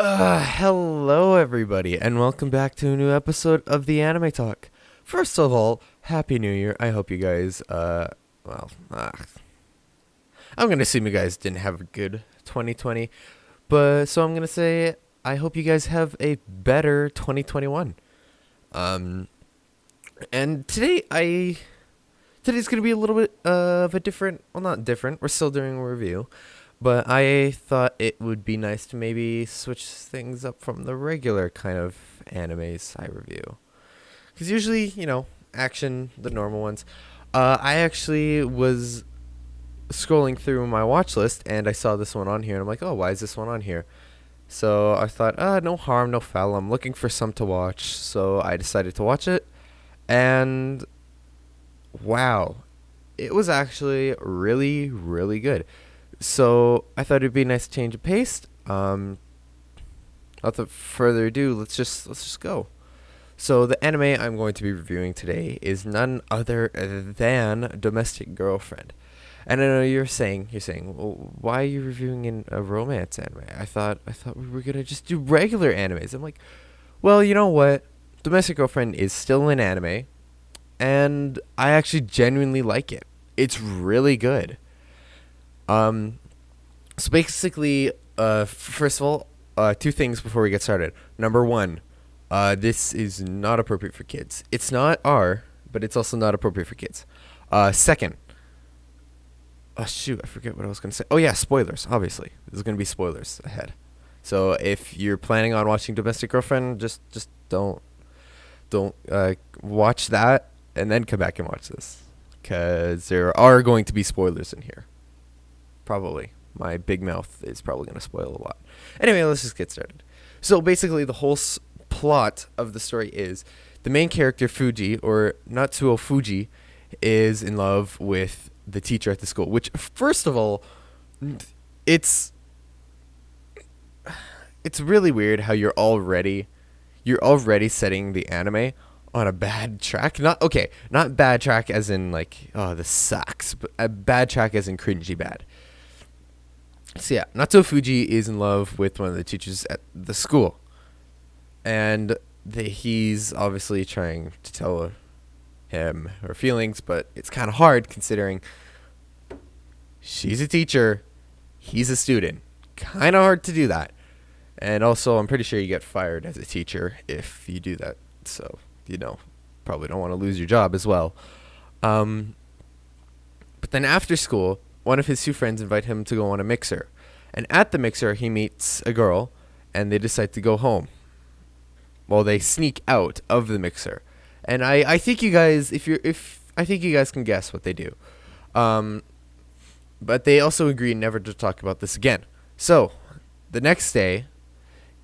Hello everybody, and welcome back to a new episode of the Anime Talk. First of all, Happy New Year. I hope you guys, I'm gonna assume you guys didn't have a good 2020, but so I'm gonna say I hope you guys have a better 2021. And today's gonna be a little bit of a different, well, not different, we're still doing a review. But I thought it would be nice to maybe switch things up from the regular kind of animes I review. Because usually, action, the normal ones. I actually was scrolling through my watch list and I saw this one on here. And I'm like, oh, why is this one on here? So I thought, no harm, no foul. I'm looking for some to watch. So I decided to watch it. And wow, it was actually really, really good. So I thought it'd be a nice change of pace. Without further ado, let's just go. So the anime I'm going to be reviewing today is none other than Domestic Girlfriend. And I know you're saying, well, why are you reviewing a romance anime? I thought we were gonna just do regular animes. I'm like, well, you know what? Domestic Girlfriend is still an anime, and I actually genuinely like it. It's really good. So basically, first of all, two things before we get started. Number one, this is not appropriate for kids. It's not R, but it's also not appropriate for kids. Second, shoot, I forget what I was going to say. Oh yeah, spoilers, obviously. There's going to be spoilers ahead. So if you're planning on watching Domestic Girlfriend, just don't watch that and then come back and watch this. Because there are going to be spoilers in here. Probably. My big mouth is probably going to spoil a lot. Anyway, let's just get started. So basically, the whole plot of the story is the main character, Fuji, or Natsuo Fuji, is in love with the teacher at the school. Which, first of all, it's really weird how you're already setting the anime on a bad track. Not bad track as in like, oh, this sucks, but a bad track as in cringy bad. So yeah, Natsuo Fuji is in love with one of the teachers at the school. And he's obviously trying to tell him her feelings, but it's kind of hard considering she's a teacher, he's a student. Kind of hard to do that. And also, I'm pretty sure you get fired as a teacher if you do that. So, probably don't want to lose your job as well. But then after school, one of his two friends invite him to go on a mixer. And at the mixer, he meets a girl, and they decide to go home. Well, they sneak out of the mixer. And I think you guys, I think you guys can guess what they do. But they also agree never to talk about this again. So, the next day,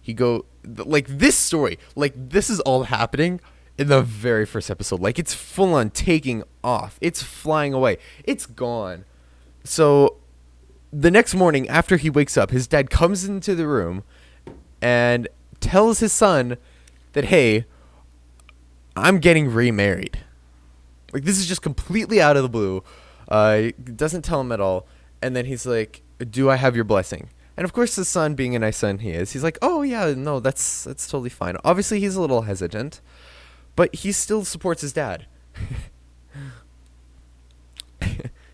this story, this is all happening in the very first episode. It's full on taking off. It's flying away. It's gone. So the next morning after he wakes up, his dad comes into the room and tells his son that, hey, I'm getting remarried. This is just completely out of the blue. Doesn't tell him at all. And then he's like, do I have your blessing? And of course the son, being a nice son he's like, oh yeah, no, that's totally fine. Obviously he's a little hesitant, but he still supports his dad.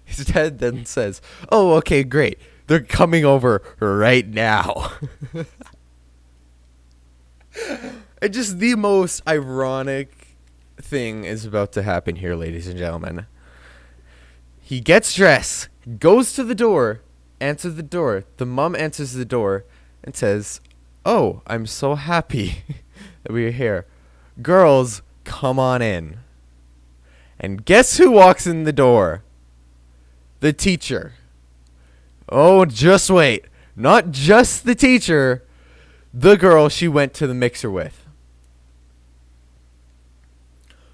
His dad then says, oh, okay, great. They're coming over right now. And just the most ironic thing is about to happen here, ladies and gentlemen. He gets dressed, goes to the door, answers the door. The mom answers the door and says, oh, I'm so happy that we're here. Girls, come on in. And guess who walks in the door? The teacher. Oh, just wait. Not just the teacher. The girl she went to the mixer with.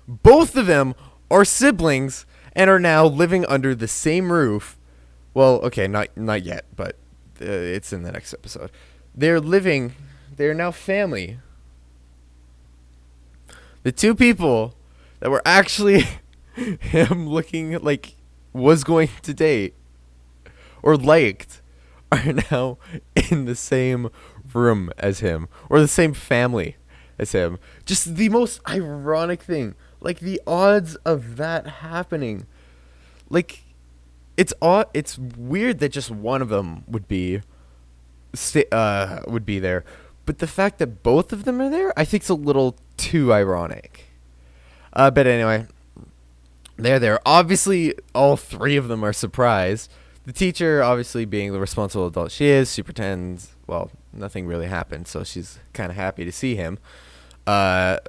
Both of them are siblings and are now living under the same roof. Well, okay, not yet, but it's in the next episode. They're now family. The two people that were actually him looking like was going to date or liked are now in the same room as him or the same family as him. Just the most ironic thing. Like the odds of that happening. Like it's odd. It's weird that just one of them would be there, but the fact that both of them are there, I think, is a little too ironic. But anyway, they're there. Obviously, all three of them are surprised. The teacher, obviously being the responsible adult she is, she pretends, well, nothing really happened, so she's kind of happy to see him. But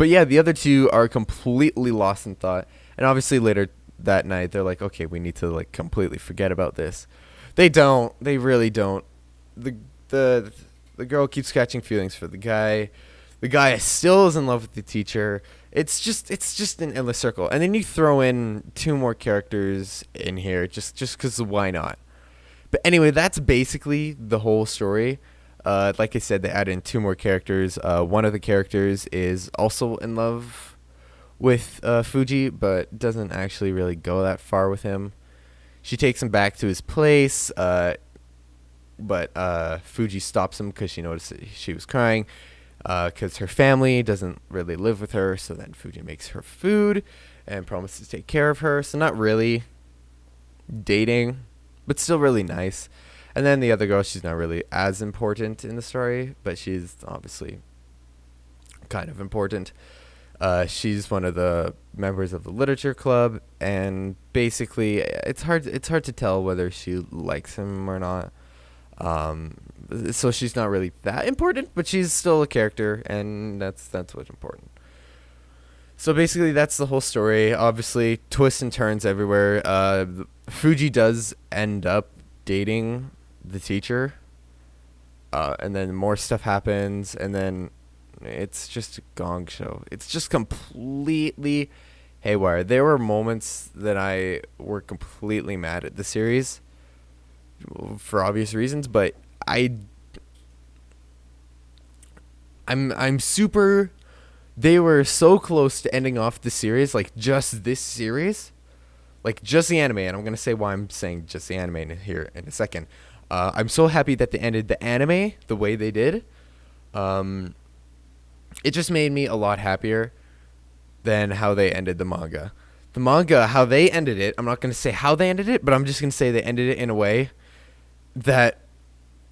yeah, the other two are completely lost in thought. And obviously later that night, they're like, okay, we need to like completely forget about this. They don't. They really don't. The the girl keeps catching feelings for the guy. The guy still is in love with the teacher. It's just an endless circle. And then you throw in two more characters in here just because why not? But anyway, that's basically the whole story. Like I said, they add in two more characters. One of the characters is also in love with Fuji, but doesn't actually really go that far with him. She takes him back to his place, but Fuji stops him because she noticed that she was crying because her family doesn't really live with her. So then Fuji makes her food and promises to take care of her. So not really dating, but still really nice. And then the other girl, she's not really as important in the story, but she's obviously kind of important. She's one of the members of the literature club, and basically, it's hard to tell whether she likes him or not. So she's not really that important, but she's still a character, and that's what's important. So basically, that's the whole story. Obviously, twists and turns everywhere. Fuji does end up dating the teacher, and then more stuff happens, and then it's just a gong show. It's just completely haywire. There were moments that I were completely mad at the series for obvious reasons, but I'm super. They were so close to ending off the series, like just this series, like just the anime, and I'm gonna say why I'm saying just the anime in here in a second. I'm so happy that they ended the anime the way they did. It just made me a lot happier than how they ended the manga. The manga, how they ended it, I'm not going to say how they ended it, but I'm just going to say they ended it in a way that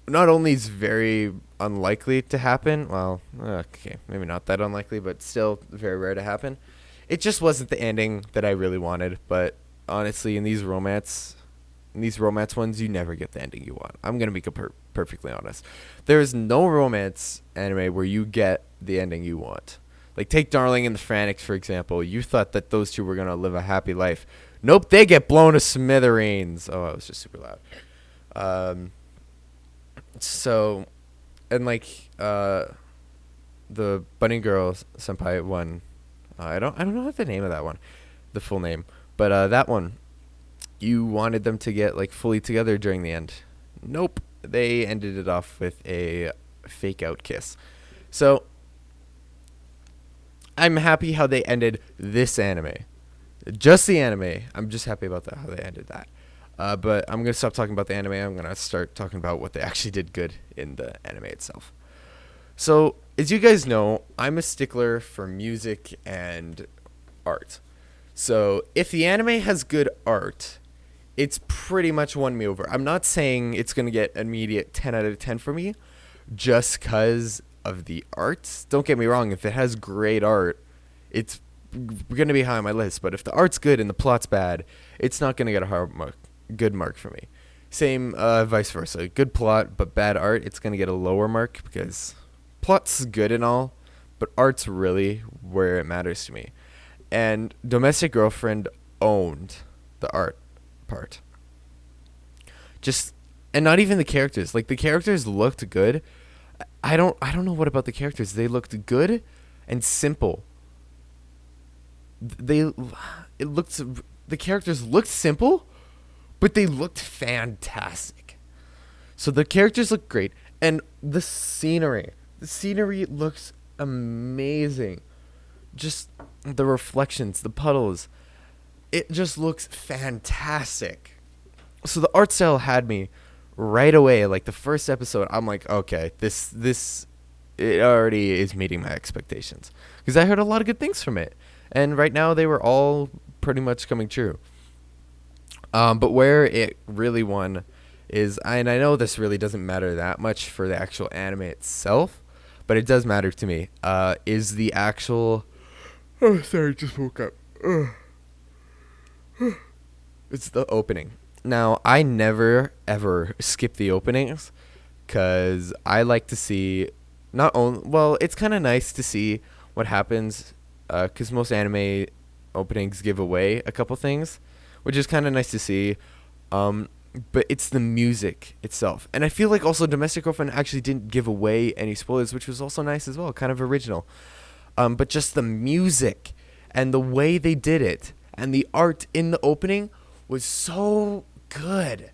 not only is very unlikely to happen, well, okay, maybe not that unlikely, but still very rare to happen. It just wasn't the ending that I really wanted, but honestly, in these romance ones, you never get the ending you want. I'm going to be perfectly honest. There is no romance anime where you get the ending you want. Like, take Darling and the Franxx, for example. You thought that those two were going to live a happy life. Nope, they get blown to smithereens. Oh, I was just super loud. So, and like, the Bunny Girl Senpai one, I don't know what the name of that one, the full name, but that one, you wanted them to get like fully together during the end. Nope, they ended it off with a fake out kiss. So I'm happy how they ended this anime, just the anime. I'm just happy about that, how they ended that. But I'm gonna stop talking about the anime. I'm gonna start talking about what they actually did good in the anime itself. So as you guys know, I'm a stickler for music and art. So if the anime has good art, it's pretty much won me over. I'm not saying it's going to get an immediate 10 out of 10 for me just because of the art. Don't get me wrong. If it has great art, it's going to be high on my list. But if the art's good and the plot's bad, it's not going to get a good mark for me. Same vice versa. Good plot, but bad art, it's going to get a lower mark because plot's good and all, but art's really where it matters to me. And Domestic Girlfriend owned the art part. And not even the characters. Like, the characters looked good. I don't know what about the characters. They looked good and simple. The characters looked simple, but they looked fantastic. So the characters look great, and the scenery looks amazing. Just the reflections, the puddles, it just looks fantastic. So the art style had me right away, like the first episode, I'm like, okay, this it already is meeting my expectations because I heard a lot of good things from it, and right now they were all pretty much coming true. But where it really won is, and I know this really doesn't matter that much for the actual anime itself, but it does matter to me. Is the actual? Oh, sorry, just woke up. Ugh. It's the opening. Now, I never ever skip the openings because I like to see not only, well, it's kind of nice to see what happens because most anime openings give away a couple things, which is kind of nice to see. But it's the music itself. And I feel like also Domestic Girlfriend actually didn't give away any spoilers, which was also nice as well, kind of original. But just the music and the way they did it and the art in the opening was so good.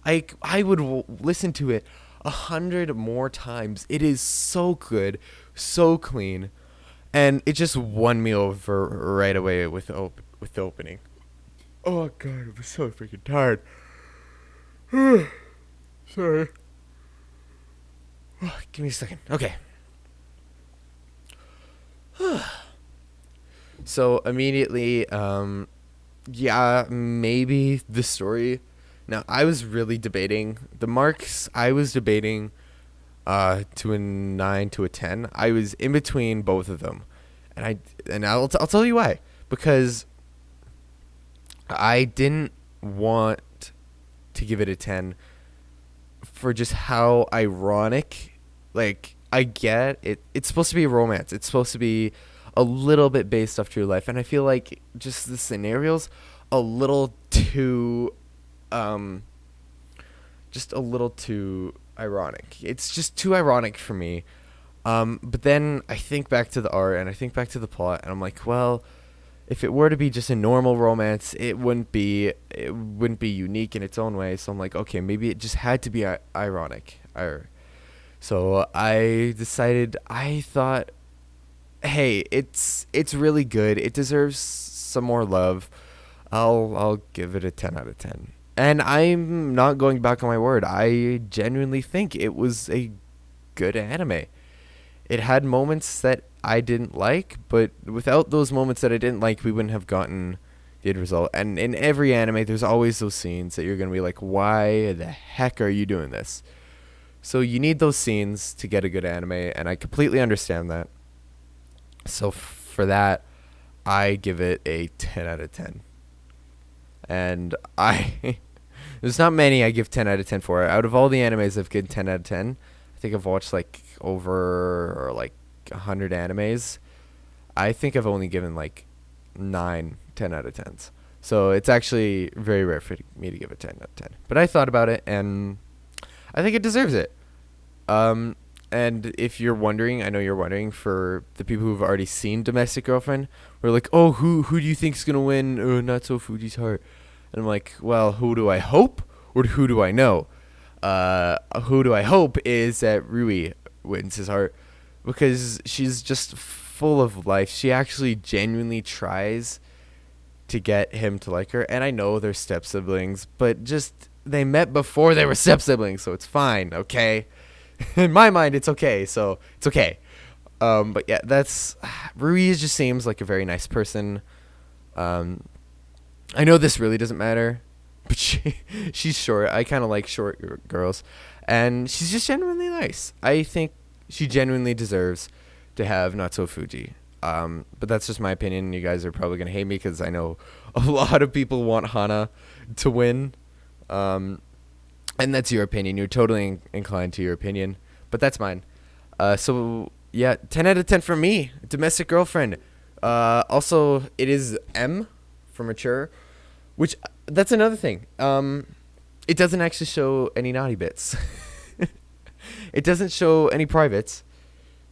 I would listen to it 100 more times. It is so good, so clean, and it just won me over right away with the opening. Oh god, I'm so freaking tired. Sorry. Give me a second. Okay. So immediately, yeah, maybe the story. Now I was really debating the marks. I was debating, to a 9 to a 10. I was in between both of them, and I'll tell you why. Because I didn't want to give it a 10 for just how ironic. Like, I get it. It's supposed to be a romance. It's supposed to be a little bit based off true life, and I feel like just the scenarios a little too, just a little too ironic. It's just too ironic for me. But then I think back to the art and I think back to the plot, and I'm like, well, if it were to be just a normal romance, it wouldn't be unique in its own way. So I'm like, okay, maybe it just had to be ironic. So I decided, I thought, hey, it's really good. It deserves some more love. I'll give it a 10 out of 10. And I'm not going back on my word. I genuinely think it was a good anime. It had moments that I didn't like, but without those moments that I didn't like, we wouldn't have gotten the end result. And in every anime, there's always those scenes that you're going to be like, why the heck are you doing this? So you need those scenes to get a good anime, and I completely understand that. So for that, I give it a 10 out of 10. And there's not many I give 10 out of 10 for. Out of all the animes I've given 10 out of 10, I think I've watched like over or like 100 animes. I think I've only given like 9 10 out of 10s. So it's actually very rare for me to give it 10 out of 10. But I thought about it, and I think it deserves it. And if you're wondering, I know you're wondering, for the people who've already seen Domestic Girlfriend, we're like, oh, who do you think's gonna win? Oh, not so Fuji's heart. And I'm like, well, who do I hope, or who do I know? Who do I hope is that Rui wins his heart, because she's just full of life. She actually genuinely tries to get him to like her. And I know they're step siblings, but just they met before they were step siblings, so it's fine, okay? In my mind, it's okay, so it's okay. But yeah, Rui just seems like a very nice person. I know this really doesn't matter, but she's short. I kind of like short girls, and she's just genuinely nice. I think she genuinely deserves to have Not So Fuji. But that's just my opinion. You guys are probably gonna hate me because I know a lot of people want Hana to win. And that's your opinion. You're totally inclined to your opinion, but that's mine. So yeah, 10 out of 10 for me. Domestic Girlfriend. Also, it is M for mature, which that's another thing. It doesn't actually show any naughty bits. It doesn't show any privates,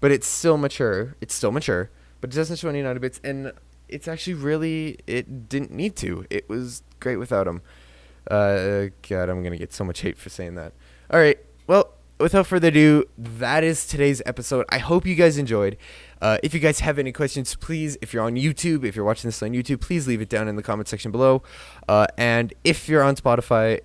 but it's still mature. It's still mature, but it doesn't show any naughty bits, and it's actually really, it didn't need to. It was great without them. God, I'm gonna get so much hate for saying that. All right, well, without further ado, that is today's episode. I hope you guys enjoyed. If you guys have any questions, please, if you're on YouTube, if you're watching this on YouTube, please leave it down in the comment section below. And if you're on Spotify,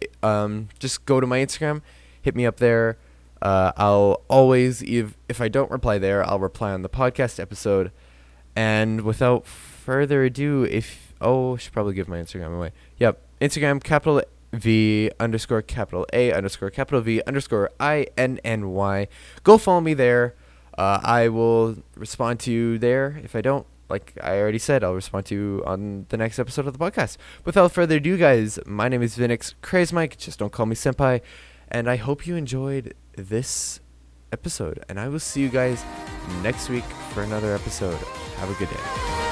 just go to my Instagram, hit me up there. I'll always, if I don't reply there, I'll reply on the podcast episode. And without further ado, I should probably give my Instagram away. Yep, Instagram, capital V _ capital A _ capital V _ INNY. Go follow me there. I will respond to you there. If I don't, like I already said, I'll respond to you on the next episode of the podcast. Without further ado, guys, my name is Vinix Craze Mike. Just don't call me Senpai. And I hope you enjoyed this episode. And I will see you guys next week for another episode. Have a good day.